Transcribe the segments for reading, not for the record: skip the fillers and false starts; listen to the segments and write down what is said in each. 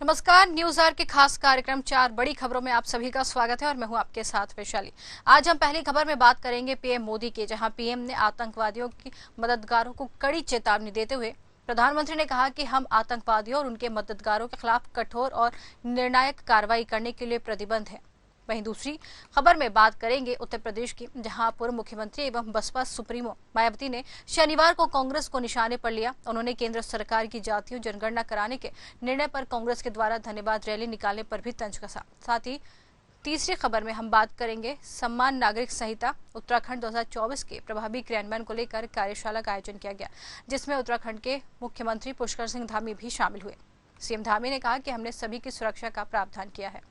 नमस्कार, news our के खास कार्यक्रम 4 बड़ी खबरों में आप सभी का स्वागत है और मैं हूं आपके साथ वैशाली। आज हम पहली खबर में बात करेंगे पीएम मोदी की, जहां पीएम ने आतंकवादियों की मददगारों को कड़ी चेतावनी देते हुए प्रधानमंत्री ने कहा कि हम आतंकवादियों और उनके मददगारों के खिलाफ कठोर और निर्णायक कार्रवाई करने के लिए प्रतिबद्ध हैं। वहीं दूसरी खबर में बात करेंगे उत्तर प्रदेश की, जहां पूर्व मुख्यमंत्री एवं बसपा सुप्रीमो मायावती ने शनिवार को कांग्रेस को निशाने पर लिया। उन्होंने केंद्र सरकार की जातीय जनगणना कराने के निर्णय पर कांग्रेस के द्वारा धन्यवाद रैली निकालने पर भी तंज कसा। साथ ही तीसरी खबर में हम बात करेंगे सम्मान नागरिक संहिता उत्तराखंड 2024 के प्रभावी क्रियान्वयन को लेकर कार्यशाला का आयोजन किया गया, जिसमें उत्तराखंड के मुख्यमंत्री पुष्कर सिंह धामी भी शामिल हुए। सीएम धामी ने कहा कि हमने सभी की सुरक्षा का प्रावधान किया है।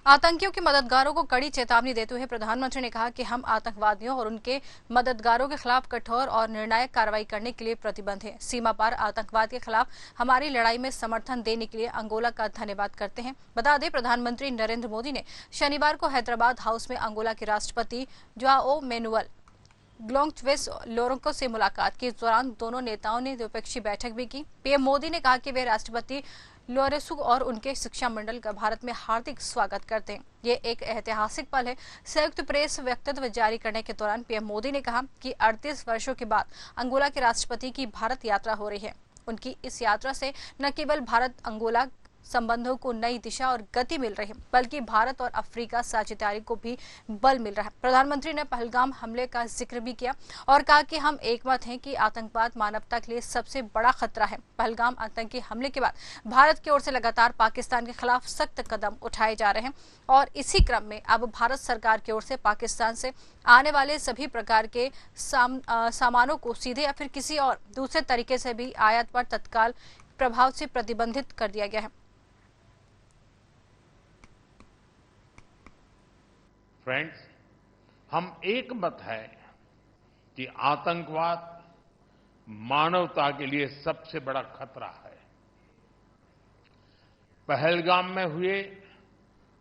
आतंकियों के मददगारों को कड़ी चेतावनी देते हुए प्रधानमंत्री ने कहा कि हम आतंकवादियों और उनके मददगारों के खिलाफ कठोर और निर्णायक कार्रवाई करने के लिए प्रतिबद्ध हैं। सीमा पार आतंकवाद के खिलाफ हमारी लड़ाई में समर्थन देने के लिए अंगोला का धन्यवाद करते हैं। बता दें, प्रधानमंत्री नरेंद्र मोदी ने शनिवार को हैदराबाद हाउस में अंगोला के राष्ट्रपति जोआओ मैनुअल ग्लोंगट्वेस लोरेंको से मुलाकात के दौरान दोनों नेताओं ने द्विपक्षीय बैठक भी की। पीएम मोदी ने कहा कि वे राष्ट्रपति लोरेंसो और उनके शिक्षा मंडल का भारत में हार्दिक स्वागत करते हैं। ये एक ऐतिहासिक पल है। संयुक्त प्रेस वक्तव्य जारी करने के दौरान पीएम मोदी ने कहा कि 38 वर्षों के बाद अंगोला के राष्ट्रपति की भारत यात्रा हो रही है। उनकी इस यात्रा से न केवल भारत अंगोला संबंधों को नई दिशा और गति मिल रही है, बल्कि भारत और अफ्रीका साझेदारी को भी बल मिल रहा है। प्रधानमंत्री ने पहलगाम हमले का जिक्र भी किया और कहा कि हम एकमत हैं कि आतंकवाद मानवता के लिए सबसे बड़ा खतरा है। पहलगाम आतंकी हमले के बाद भारत की ओर से लगातार पाकिस्तान के खिलाफ सख्त कदम उठाए जा रहे हैं और इसी क्रम में अब भारत सरकार की ओर से पाकिस्तान से आने वाले सभी प्रकार के सामानों को सीधे या फिर किसी और दूसरे तरीके से भी आयात पर तत्काल प्रभाव से प्रतिबंधित कर दिया गया है। फ्रेंड्स, हम एक मत है कि आतंकवाद मानवता के लिए सबसे बड़ा खतरा है। पहलगाम में हुए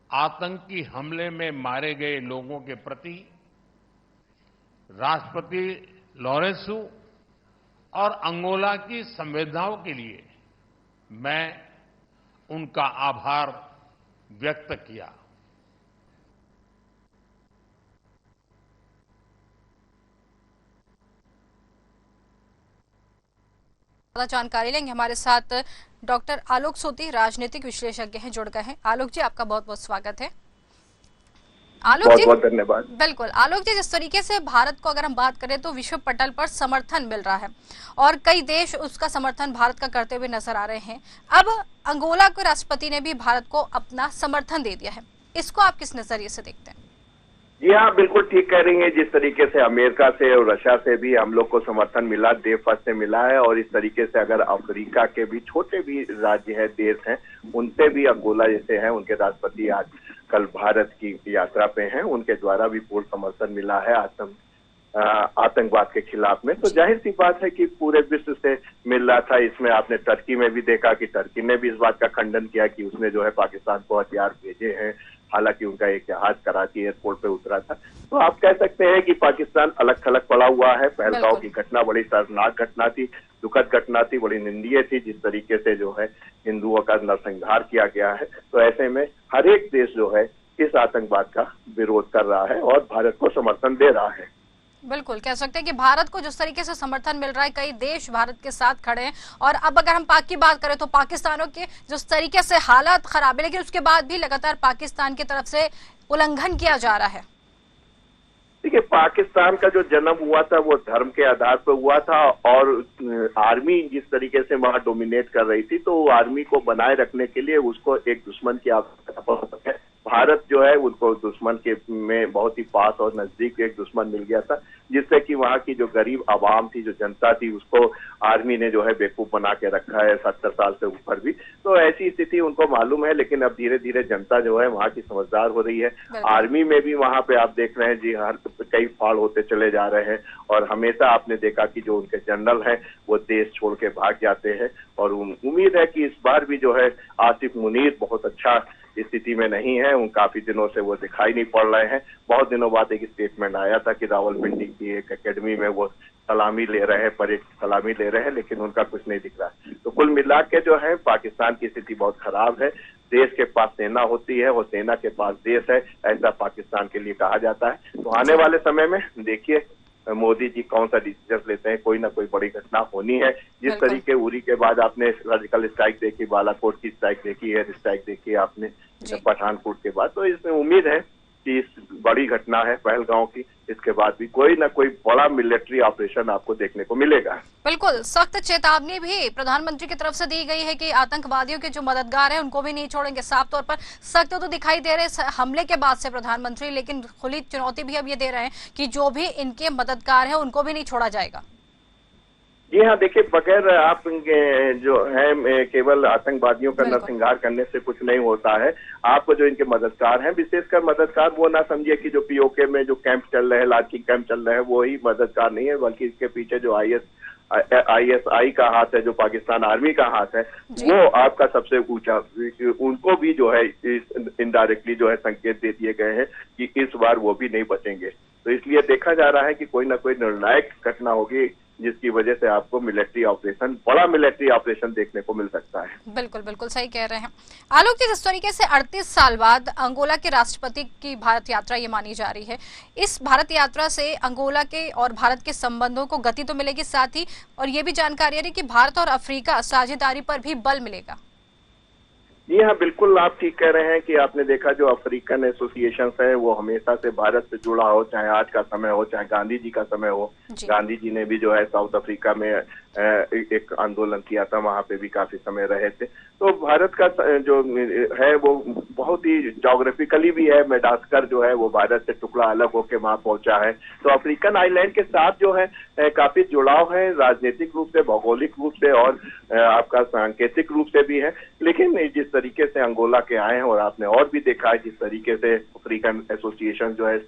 आतंकी हमले में मारे गए लोगों के प्रति राष्ट्रपति लोरेंसो और अंगोला की संवेदनाओं के लिए मैं उनका आभार व्यक्त किया। ज्यादा जानकारी लेंगे। हमारे साथ डॉक्टर आलोक सोती राजनीतिक विश्लेषज्ञ हैं, जुड़ गए हैं। आलोक जी, आपका बहुत बहुत स्वागत है। आलोक जी, बहुत धन्यवाद। बिल्कुल आलोक जी, जिस तरीके से भारत को अगर हम बात करें तो विश्व पटल पर समर्थन मिल रहा है और कई देश उसका समर्थन भारत का करते हुए नजर आ रहे हैं। अब अंगोला के राष्ट्रपति ने भी भारत को अपना समर्थन दे दिया है, इसको आप किस नजरिए से देखते हैं? जी हाँ, बिल्कुल ठीक कह रही हैं। जिस तरीके से अमेरिका से और रशिया से भी हम लोग को समर्थन मिला, डे फर्स्ट से मिला है, और इस तरीके से अगर अफ्रीका के भी छोटे भी राज्य है, देश हैं, उनसे भी अंगोला जैसे हैं, उनके राष्ट्रपति आज कल भारत की यात्रा पे हैं, उनके द्वारा भी पूर्ण समर्थन मिला है आतंकवाद के खिलाफ में। तो जाहिर सी बात है कि पूरे विश्व से मिल रहा था। इसमें आपने टर्की में भी देखा कि टर्की ने भी इस बात का खंडन किया कि उसने जो है पाकिस्तान को हथियार भेजे हैं, हालांकि उनका एक जहाज कराची एयरपोर्ट पे उतरा था। तो आप कह सकते हैं कि पाकिस्तान अलग थलग पड़ा हुआ है। पहलगाम की घटना बड़ी शर्मनाक घटना थी, दुखद घटना थी, बड़ी निंदनीय थी, जिस तरीके से जो है हिंदुओं का नरसंहार किया गया है। तो ऐसे में हर एक देश जो है इस आतंकवाद का विरोध कर रहा है और भारत को समर्थन दे रहा है। बिल्कुल कह सकते हैं कि भारत को जिस तरीके से समर्थन मिल रहा है, कई देश भारत के साथ खड़े हैं। और अब अगर हम पाक की बात करें तो पाकिस्तानों के जिस तरीके से हालात खराब है, लेकिन उसके बाद भी लगातार पाकिस्तान की तरफ से उल्लंघन किया जा रहा है। देखिए, पाकिस्तान का जो जन्म हुआ था वो धर्म के आधार पर हुआ था और आर्मी जिस तरीके से वहां डोमिनेट कर रही थी, तो आर्मी को बनाए रखने के लिए उसको एक दुश्मन की आवश्यकता है। भारत जो है उनको दुश्मन के में बहुत ही पास और नजदीक एक दुश्मन मिल गया था, जिससे कि वहां की जो गरीब आवाम थी, जो जनता थी, उसको आर्मी ने जो है बेवकूफ बना के रखा है 70 साल से ऊपर भी। तो ऐसी स्थिति उनको मालूम है, लेकिन अब धीरे धीरे जनता जो है वहां की समझदार हो रही है। आर्मी में भी वहां पे आप देख रहे हैं जी, हर कई फाड़ होते चले जा रहे हैं और हमेशा आपने देखा कि जो उनके जनरल हैं वो देश छोड़ के भाग जाते हैं। और उम्मीद है कि इस बार भी जो है आसिफ मुनीर बहुत अच्छा स्थिति में नहीं है। उन काफी दिनों से वो दिखाई नहीं पड़ रहे हैं। बहुत दिनों बाद एक स्टेटमेंट आया था कि रावलपिंडी की एक एकेडमी में वो सलामी ले रहे हैं, परेड की सलामी ले रहे हैं, लेकिन उनका कुछ नहीं दिख रहा। तो कुल मिला के जो है पाकिस्तान की स्थिति बहुत खराब है। देश के पास सेना होती है और सेना के पास देश है, ऐसा पाकिस्तान के लिए कहा जाता है। तो आने वाले समय में देखिए मोदी जी कौन सा डिसीजन लेते हैं, कोई ना कोई बड़ी घटना होनी है। जिस तरीके उरी के बाद आपने सर्जिकल स्ट्राइक देखी, बालाकोट की स्ट्राइक देखी, एयर स्ट्राइक देखी आपने पठानकोट के बाद, तो इसमें उम्मीद है कि इस बड़ी घटना है पहलगांव की, इसके बाद भी कोई ना कोई बड़ा मिलिट्री ऑपरेशन आपको देखने को मिलेगा। बिल्कुल, सख्त चेतावनी भी प्रधानमंत्री की तरफ से दी गई है कि आतंकवादियों के जो मददगार हैं उनको भी नहीं छोड़ेंगे। साफ तौर पर सख्त तो दिखाई दे रहे हमले के बाद से प्रधानमंत्री, लेकिन खुली चुनौती भी अब ये दे रहे हैं कि जो भी इनके मददगार हैं उनको भी नहीं छोड़ा जाएगा। जी हाँ, देखिए बगैर आप जो है केवल आतंकवादियों का नरसंहार करने से कुछ नहीं होता है। आपको जो इनके मददगार हैं, विशेषकर मददगार वो ना समझिए कि जो पीओके में जो कैंप चल रहे हैं, लाठी कैंप चल रहे हैं, वो ही मददगार नहीं है, बल्कि इसके पीछे जो ISI का हाथ है, जो पाकिस्तान आर्मी का हाथ है, वो आपका सबसे ऊंचा, उनको भी जो है इनडायरेक्टली जो है संकेत दे दिए गए हैं कि इस बार वो भी नहीं बचेंगे। तो इसलिए देखा जा रहा है कि कोई ना कोई निर्णायक घटना होगी जिसकी वजह से आपको मिलिट्री ऑपरेशन, बड़ा मिलिट्री ऑपरेशन देखने को मिल सकता है। बिल्कुल बिल्कुल सही कह रहे हैं आलोक जी। जिस तरीके से 38 साल बाद अंगोला के राष्ट्रपति की भारत यात्रा ये मानी जा रही है, इस भारत यात्रा से अंगोला के और भारत के संबंधों को गति तो मिलेगी, साथ ही और ये भी जानकारी आ रही है कि भारत और अफ्रीका साझेदारी पर भी बल मिलेगा। जी हाँ, बिल्कुल आप ठीक कह रहे हैं कि आपने देखा जो अफ्रीकन एसोसिएशन है वो हमेशा से भारत से जुड़ा हो, चाहे आज का समय हो, चाहे गांधी जी का समय हो। गांधी जी ने भी जो है साउथ अफ्रीका में एक आंदोलन किया था, वहां पे भी काफी समय रहे थे। तो भारत का जो है वो बहुत ही ज्योग्राफिकली भी है, मेडागास्कर जो है वो भारत से टुकड़ा अलग होके वहां पहुंचा है। तो अफ्रीकन आइलैंड के साथ जो है काफी जुड़ाव है, राजनीतिक रूप से, भौगोलिक रूप से और आपका सांकेतिक रूप से भी है। लेकिन जिस तरीके से अंगोला के आए हैं, और आपने और भी देखा है जिस तरीके से अफ्रीकन एसोसिएशन जो है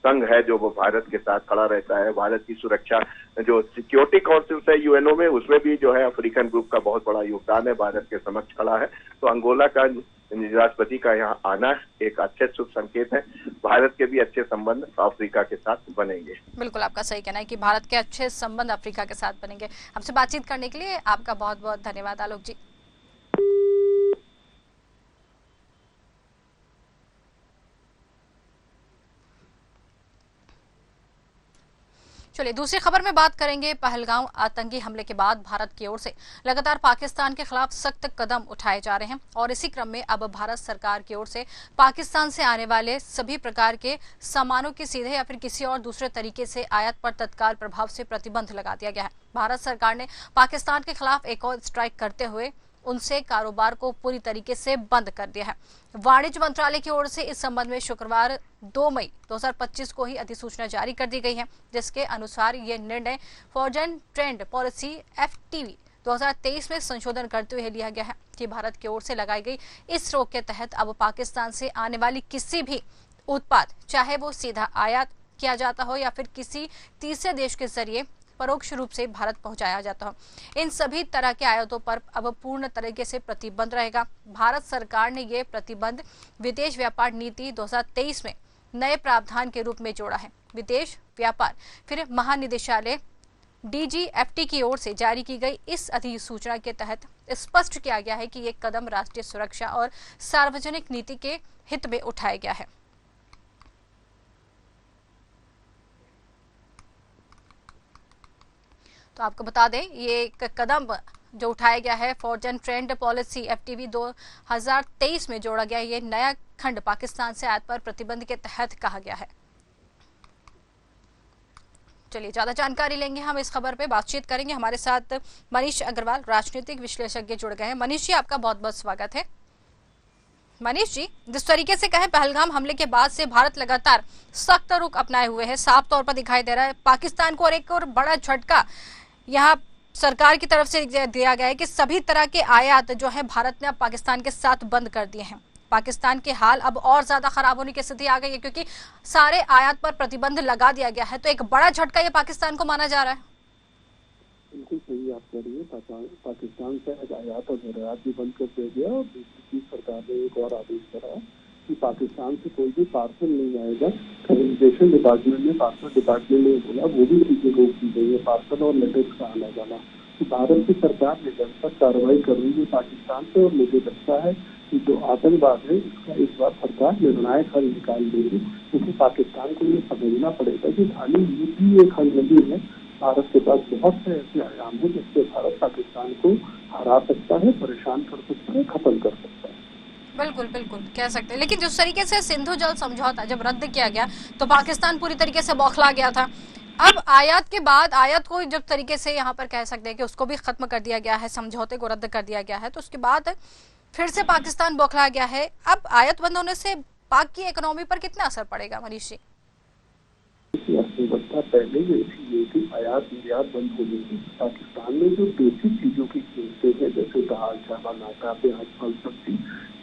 संघ है जो वो भारत के साथ खड़ा रहता है, भारत की सुरक्षा जो सिक्योरिटी काउंसिल है यूएनओ में, उसमें भी जो है अफ्रीकन ग्रुप का बहुत बड़ा योगदान है, भारत के समक्ष खड़ा है। तो अंगोला का राष्ट्रपति का यहाँ आना एक अच्छे शुभ संकेत है। भारत के भी अच्छे संबंध अफ्रीका के साथ बनेंगे। बिल्कुल आपका सही कहना है कि भारत के अच्छे संबंध अफ्रीका के साथ बनेंगे। हमसे बातचीत करने के लिए आपका बहुत बहुत धन्यवाद आलोक जी। चलिए दूसरी खबर में बात करेंगे। पहलगांव आतंकी हमले के बाद भारत की ओर से लगातार पाकिस्तान के खिलाफ सख्त कदम उठाए जा रहे हैं और इसी क्रम में अब भारत सरकार की ओर से पाकिस्तान से आने वाले सभी प्रकार के सामानों की सीधे या फिर किसी और दूसरे तरीके से आयात पर तत्काल प्रभाव से प्रतिबंध लगा दिया गया है। भारत सरकार ने पाकिस्तान के खिलाफ एक और स्ट्राइक करते हुए उनसे कारोबार को पूरी तरीके से बंद कर दिया है। वाणिज्य मंत्रालय की ओर से इस संबंध में शुक्रवार 2 मई 2025 को ही अधिसूचना जारी कर दी गई है, जिसके अनुसार ये निर्णय फॉरेन ट्रेड पॉलिसी FTV 2023 में संशोधन करते हुए लिया गया है कि भारत की ओर से लगाई गई इस रोक के तहत अब पाकिस्तान से आने वाली किसी भी उत्पाद, चाहे वो सीधा आयात किया जाता हो या फिर किसी तीसरे देश के जरिए परोक्ष रूप से भारत पहुंचाया जाता हो, इन सभी तरह के आयातों पर अब पूर्ण तरीके से प्रतिबंध रहेगा। भारत सरकार ने ये प्रतिबंध विदेश व्यापार नीति 2023 में नए प्रावधान के रूप में जोड़ा है। विदेश व्यापार फिर महानिदेशालय DGFT की ओर से जारी की गई इस अधिसूचना के तहत स्पष्ट किया गया है कि ये कदम राष्ट्रीय सुरक्षा और सार्वजनिक नीति के हित में उठाया गया है। तो आपको बता दें ये एक कदम जो उठाया गया है फॉरेन ट्रेड पॉलिसी FTV 2023 में जोड़ा गया ये नया खंड पाकिस्तान से आयात पर प्रतिबंध के तहत कहा गया है। चलिए ज्यादा जानकारी लेंगे हम इस खबर पे, बातचीत करेंगे। हमारे साथ मनीष अग्रवाल राजनीतिक विश्लेषज्ञ जुड़ गए हैं। मनीष जी आपका बहुत बहुत स्वागत है। मनीष जी, जिस तरीके से कहें पहलगाम हमले के बाद से भारत लगातार सख्त रुख अपनाए हुए है, साफ तौर पर दिखाई दे रहा है पाकिस्तान को, और एक और बड़ा झटका यहाँ सरकार की तरफ से दिया गया है कि सभी तरह के आयात जो है भारत ने अब पाकिस्तान के साथ बंद कर दिए हैं। पाकिस्तान के हाल अब और ज्यादा खराब होने की स्थिति आ गई है क्योंकि सारे आयात पर प्रतिबंध लगा दिया गया है। तो एक बड़ा झटका ये पाकिस्तान को माना जा रहा है। बिल्कुल सही आप कह रही है, पाकिस्तान से आयात और निर्यात भी बंद कर दिया गया। और बीजेपी सरकार ने एक और आदेश करा कि पाकिस्तान से कोई भी पार्सल नहीं आएगा। इमिग्रेशन डिपार्टमेंट ने, पासपोर्ट डिपार्टमेंट ने बोला वो भी चीजें रोक दी गई है, पार्सल और लेटर्स का आना जाना। तो भारत की सरकार निरंतर कार्रवाई कर रही है पाकिस्तान से, और मुझे लगता है कि जो आतंकवाद है इसका इस बार सरकार निर्णायक हल निकाल देगी, क्योंकि पाकिस्तान को ये समझना पड़ेगा कि खाली यूपी एक हल नहीं है। भारत के पास बहुत से ऐसे आयाम हैं जिससे भारत पाकिस्तान को हरा सकता है, परेशान कर सकता है, खत्म कर सकता है। बिल्कुल बिल्कुल कह सकते हैं, लेकिन जिस तरीके से सिंधु जल समझौता जब रद्द किया गया तो पाकिस्तान पूरी तरीके से बौखला गया था। अब आयात के बाद आयात को जब तरीके से यहाँ पर कह सकते हैं कि उसको भी खत्म कर दिया गया है, समझौते को रद्द कर दिया गया है, तो उसके बाद फिर से पाकिस्तान बौखला गया है। अब आयात बंद होने से पाक की इकोनॉमी पर कितना असर पड़ेगा मनीष जी? अर्थव्यवस्था पहले ही ऐसी है कि आयात निर्यात बंद हो गई। पाकिस्तान में जो बेसिक चीजों की कीमतें हैं, जैसे दाल, चावल, आटा, प्याज, फल, सब्जी,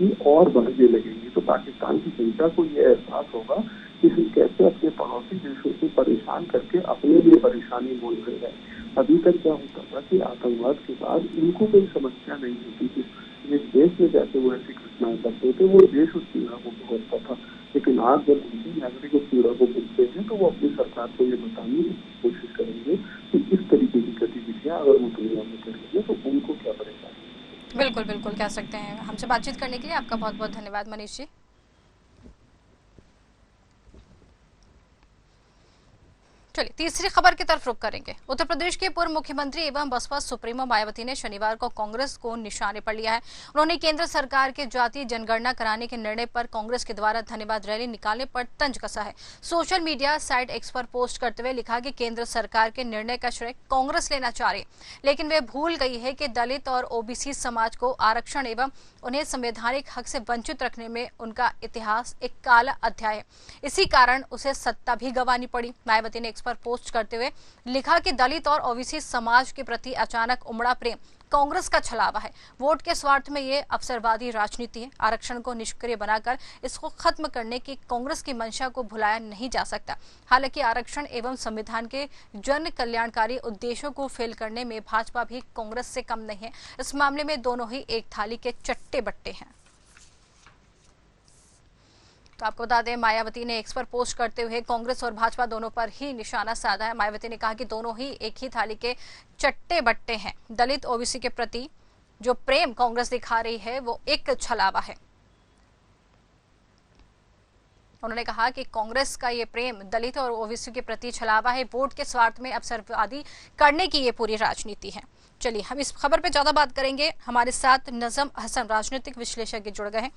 ये और बढ़ने लगेंगी। तो पाकिस्तान की जनता को ये एहसास होगा कि हम कैसे अपने पड़ोसी देशों को परेशान करके अपने लिए परेशानी मोल रहे हैं। अभी तक क्या होता था कि आतंकवाद के बाद इनको कोई समस्या नहीं होती थी। जिस देश में जाते वो ऐसी घटनाएं करते थे, वो देश उस पीड़ा को भुगतता था। लेकिन आज जब उनकी नागरिक उस पीड़ा को भुगतते हैं तो वो अपनी सरकार को ये बताने की कोशिश करेंगे कि इस तरीके की गतिविधियां अगर वो दुनिया में करेंगे तो उनको क्या परेशानी। बिल्कुल बिल्कुल कह सकते हैं। हमसे बातचीत करने के लिए आपका बहुत बहुत धन्यवाद मनीष जी। चलिए तीसरी खबर की तरफ रुख करेंगे। उत्तर प्रदेश के पूर्व मुख्यमंत्री एवं बसपा सुप्रीमो मायावती ने शनिवार को कांग्रेस को निशाने पर लिया है। उन्होंने केंद्र सरकार के जातीय जनगणना कराने के निर्णय पर कांग्रेस के द्वारा धन्यवाद रैली निकालने पर तंज कसा है। सोशल मीडिया साइट एक्स पर पोस्ट करते हुए लिखा कि केंद्र सरकार के निर्णय का श्रेय कांग्रेस लेना चाह रही, लेकिन वे भूल गई है कि दलित और ओबीसी समाज को आरक्षण एवं उन्हें संवैधानिक हक से वंचित रखने में उनका इतिहास एक काला अध्याय है। इसी कारण उसे सत्ता भी गंवानी पड़ी। मायावती ने पर पोस्ट करते हुए लिखा कि दलित और ओबीसी समाज के प्रति अचानक उमड़ा प्रेम कांग्रेस का छलावा है। वोट के स्वार्थ में ये अवसरवादी राजनीति है। आरक्षण को निष्क्रिय बनाकर इसको खत्म करने की कांग्रेस की मंशा को भुलाया नहीं जा सकता। हालांकि आरक्षण एवं संविधान के जन कल्याणकारी उद्देश्यों को फेल करने में भाजपा भी कांग्रेस से कम नहीं है। इस मामले में दोनों ही एक थाली के चट्टे बट्टे हैं। तो आपको बता दें, मायावती ने एक्स पर पोस्ट करते हुए कांग्रेस और भाजपा दोनों पर ही निशाना साधा है। मायावती ने कहा कि दोनों ही एक ही थाली के चट्टे बट्टे हैं। दलित ओबीसी के प्रति जो प्रेम कांग्रेस दिखा रही है वो एक छलावा है। उन्होंने कहा कि कांग्रेस का ये प्रेम दलित और ओबीसी के प्रति छलावा है। वोट के स्वार्थ में अवसरवादी करने की ये पूरी राजनीति है। चलिए हम इस खबर पे ज्यादा बात करेंगे। हमारे साथ नजम हसन राजनीतिक विश्लेषज्ञ जुड़ गए हैं।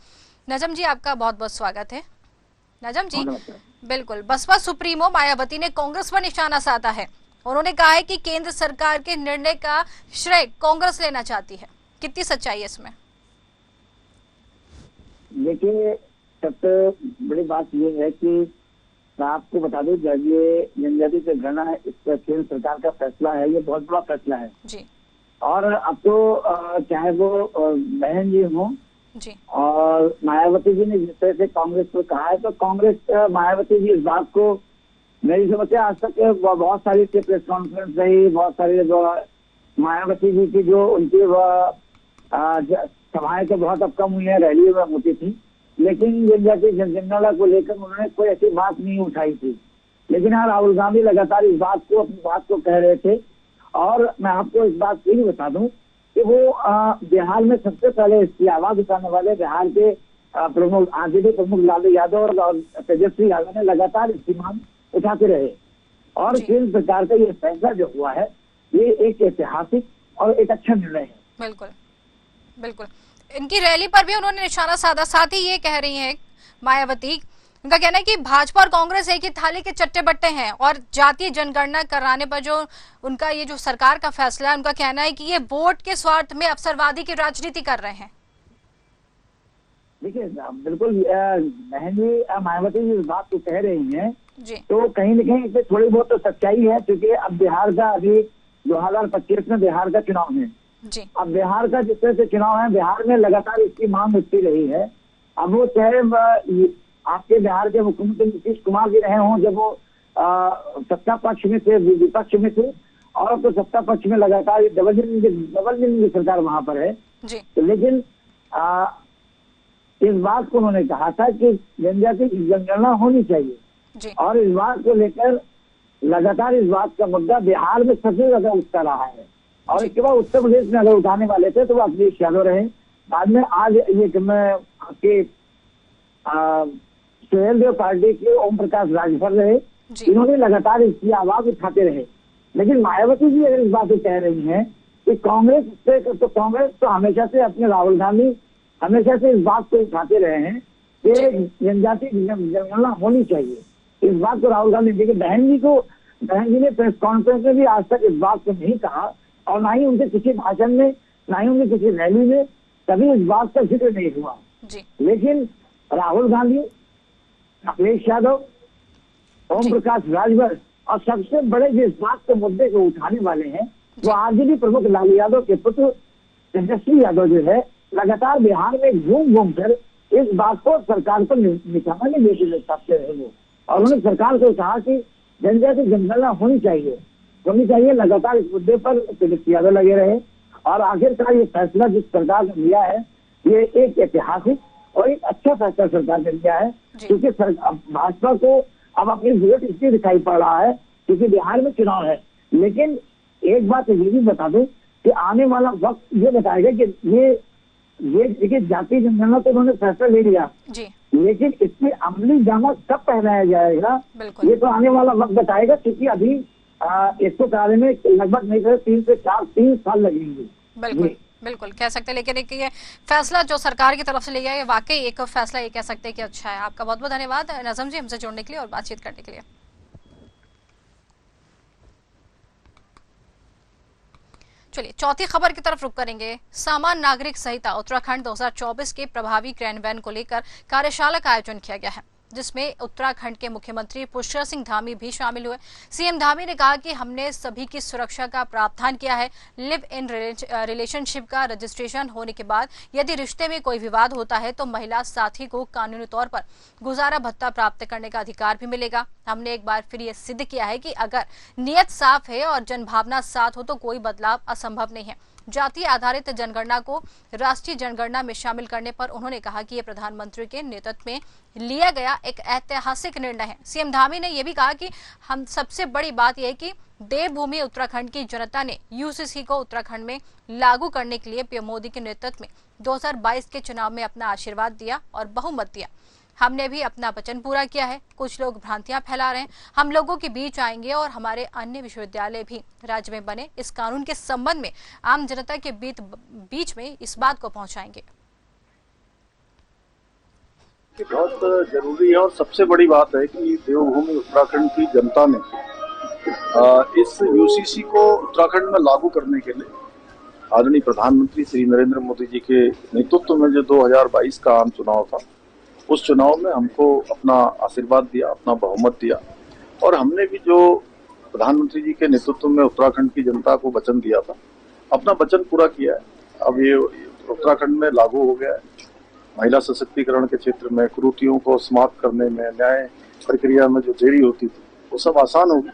नजम जी, आपका बहुत बहुत स्वागत है। नजम जी, बिल्कुल, बसपा सुप्रीमो मायावती ने कांग्रेस पर निशाना साधा है। उन्होंने कहा है कि केंद्र सरकार के निर्णय का श्रेय कांग्रेस लेना चाहती है। कितनी सच्चाई है इसमें? देखिए, सबसे बड़ी बात यह है कि मैं आपको बता दूं, जब ये जनजाति से गणना है, इस पर केंद्र सरकार का फैसला है, ये बहुत बड़ा फैसला है जी। और अब तो चाहे वो बहन जी हो जी और मायावती जी ने जिस तरह से कांग्रेस को कहा है, तो कांग्रेस मायावती जी इस बात को, मेरी समझ से आज तक बहुत सारी प्रेस कॉन्फ्रेंस रही, बहुत सारी जो मायावती जी की जो उनकी सभाएं तो बहुत अब कम हुई है, रैली में होती थी, लेकिन जनजातीय जनगणना को लेकर उन्होंने कोई ऐसी बात नहीं उठाई थी। लेकिन हाँ, राहुल गांधी लगातार इस बात को, अपनी बात को कह रहे थे। और मैं आपको इस बात को भी बता दूं कि वो बिहार में सबसे पहले इसकी आवाज उठाने वाले बिहार के प्रमुख आरजेडी प्रमुख लालू यादव और तेजस्वी यादव ने लगातार इसकी मांग उठाते रहे। और केंद्र सरकार का ये फैसला जो हुआ है, ये एक ऐतिहासिक और एक अच्छा निर्णय है। बिल्कुल बिल्कुल। इनकी रैली पर भी उन्होंने निशाना साधा। साथ ही ये कह रही हैं मायावती, उनका कहना है कि भाजपा और कांग्रेस एक ही थाली के चट्टे बट्टे हैं और जातीय जनगणना कराने पर जो उनका ये जो सरकार का फैसला है, उनका कहना है कि ये वोट के स्वार्थ में अवसरवादी की राजनीति कर रहे हैं। देखिए, बिल्कुल बहन जी मायावती जी इस बात को कह रही हैं जी, तो कहीं न कहीं इसमें थोड़ी बहुत तो सच्चाई है, क्योंकि अब बिहार का अभी 2025 में बिहार का चुनाव है जी। अब बिहार का जिस तरह से चुनाव है, बिहार में लगातार इसकी मांग उठती रही है। अब वो चाहे आपके बिहार के मुख्यमंत्री नीतीश कुमार जी रहे हों, जब वो सत्ता पक्ष में थे, विपक्ष में थे, और तो सत्ता पक्ष में लगातार डबल इंजन की सरकार वहां पर है जी। लेकिन इस बात को उन्होंने कहा था कि जनजाति की जनगणना होनी चाहिए जी। और इस बात को लेकर लगातार इस बात का मुद्दा बिहार में सबसे ज्यादा उठता रहा है और इसके बाद उत्तर प्रदेश में अगर उठाने वाले थे तो वो अखिलेश यादव रहे। बाद में आज ये मैं आपके सुहेल देव पार्टी के ओम प्रकाश राजभर रहे, इन्होंने लगातार इसकी आवाज उठाते रहे। लेकिन मायावती जी अगर इस बात को कह रही हैं कि कांग्रेस तो हमेशा से अपने राहुल गांधी हमेशा से इस बात को उठाते रहे हैं कि जनजाति जनगणना होनी चाहिए। इस बात को राहुल गांधी देखिए बहन जी ने प्रेस कॉन्फ्रेंस में भी आज तक इस बात को नहीं कहा और ना ही उनके किसी भाषण में ना ही उनके किसी रैली में कभी इस बात का जिक्र नहीं हुआ जी। लेकिन राहुल गांधी, अखिलेश यादव, ओम प्रकाश राजभर और सबसे बड़े जो इस बात के मुद्दे को उठाने वाले हैं वो आरजेडी प्रमुख लालू यादव के पुत्र तेजस्वी यादव जो है लगातार बिहार में घूम कर इस बात को सरकार को निशाना नहीं देते सकते रहे वो और उन्होंने सरकार को कहा कि जनजाति जनगणना होनी चाहिए। लगातार इस मुद्दे पर तेजस्वी यादव लगे रहे और आखिरकार ये फैसला जिस सरकार ने लिया है ये एक ऐतिहासिक और एक अच्छा फैसला सरकार ने लिया है क्योंकि भाजपा को अब अपनी जरूरत इसलिए दिखाई पड़ रहा है क्योंकि बिहार में चुनाव है। लेकिन एक बात ये भी बता दूं कि आने वाला वक्त ये बताएगा कि ये देखिए जाति जनगणना तो उन्होंने फैसला ले लिया जी। लेकिन इसमें अमली जामा कब पहनाया जाएगा ये तो आने वाला वक्त बताएगा क्योंकि अभी इसको कार्य में लगभग नहीं कर 3 से 3 साल लगेंगे। बिल्कुल कह सकते हैं। लेकिन एक ये फैसला जो सरकार की तरफ से लिया है ये वाकई एक फैसला ये कह सकते हैं कि अच्छा है। आपका बहुत बहुत धन्यवाद नजम जी हमसे जुड़ने के लिए और बातचीत करने के लिए। चलिए चौथी खबर की तरफ रुख करेंगे। सामान्य नागरिक संहिता उत्तराखंड 2024 के प्रभावी क्रियान्वयन को लेकर कार्यशाला का आयोजन किया गया है जिसमें उत्तराखंड के मुख्यमंत्री पुष्कर सिंह धामी भी शामिल हुए। सीएम धामी ने कहा कि हमने सभी की सुरक्षा का प्रावधान किया है। लिव इन रिलेशनशिप का रजिस्ट्रेशन होने के बाद यदि रिश्ते में कोई विवाद होता है तो महिला साथी को कानूनी तौर पर गुजारा भत्ता प्राप्त करने का अधिकार भी मिलेगा। हमने एक बार फिर ये सिद्ध किया है कि अगर नियत साफ है और जनभावना साथ हो तो कोई बदलाव असंभव नहीं है। जाति आधारित जनगणना को राष्ट्रीय जनगणना में शामिल करने पर उन्होंने कहा कि यह प्रधानमंत्री के नेतृत्व में लिया गया एक ऐतिहासिक निर्णय है। सीएम धामी ने यह भी कहा कि हम सबसे बड़ी बात यह है कि देवभूमि उत्तराखंड की जनता ने यूसीसी को उत्तराखंड में लागू करने के लिए पीएम मोदी के नेतृत्व में 2022 के चुनाव में अपना आशीर्वाद दिया और बहुमत दिया। हमने भी अपना वचन पूरा किया है। कुछ लोग भ्रांतियां फैला रहे हैं। हम लोगों के बीच आएंगे और हमारे अन्य विश्वविद्यालय भी राज्य में बने इस कानून के संबंध में आम जनता के बीच में इस बात को पहुंचाएंगे। बहुत जरूरी है और सबसे बड़ी बात है कि देवभूमि उत्तराखंड की जनता ने इस यूसीसी को उत्तराखंड में लागू करने के लिए आदरणीय प्रधानमंत्री श्री नरेंद्र मोदी जी के नेतृत्व में जो 2022 का आम चुनाव था उस चुनाव में हमको अपना आशीर्वाद दिया, अपना बहुमत दिया और हमने भी जो प्रधानमंत्री जी के नेतृत्व में उत्तराखंड की जनता को वचन दिया था अपना वचन पूरा किया है। अब ये उत्तराखंड में लागू हो गया है। महिला सशक्तिकरण के क्षेत्र में कुरीतियों को समाप्त करने में न्याय प्रक्रिया में जो देरी होती थी वो सब आसान होगी।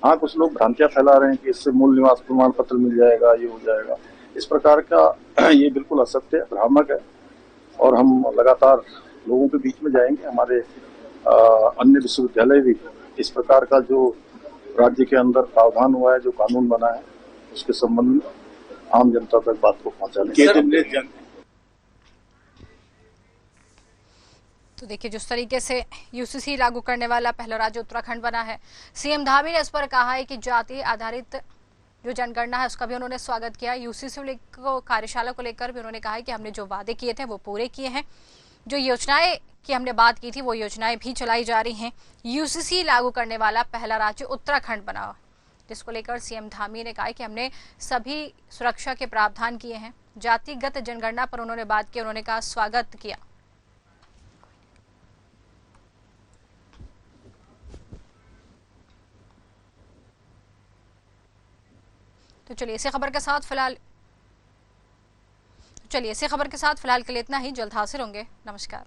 हाँ, कुछ लोग भ्रांतियां फैला रहे हैं कि इससे मूल निवास प्रमाण पत्र मिल जाएगा, ये हो जाएगा। इस प्रकार का ये बिल्कुल असत्य है, भ्रामक है और हम लगातार लोगों के बीच में जाएंगे। हमारे अन्य विश्वविद्यालय भी इस प्रकार का जो राज्य के अंदर प्रावधान हुआ है, जो कानून बना है, उसके संबंध में आम जनता तक बात को पहुंचाने। तो देखिए जिस तरीके से यूसीसी लागू करने वाला पहला राज्य उत्तराखंड बना है। सीएम धामी ने इस पर कहा है कि जाति आधारित जो जनगणना है उसका भी उन्होंने स्वागत किया। यूसीसी को कार्यशाला को लेकर भी उन्होंने कहा है कि हमने जो वादे किए थे वो पूरे किए हैं। जो योजनाएं की हमने बात की थी वो योजनाएं भी चलाई जा रही हैं। यूसीसी लागू करने वाला पहला राज्य उत्तराखंड बना जिसको लेकर सीएम धामी ने कहा कि हमने सभी सुरक्षा के प्रावधान किए हैं। जातिगत जनगणना पर उन्होंने बात की, उन्होंने कहा स्वागत किया। तो चलिए इसी खबर के साथ फिलहाल के लिए इतना ही। जल्द हाजिर होंगे। नमस्कार।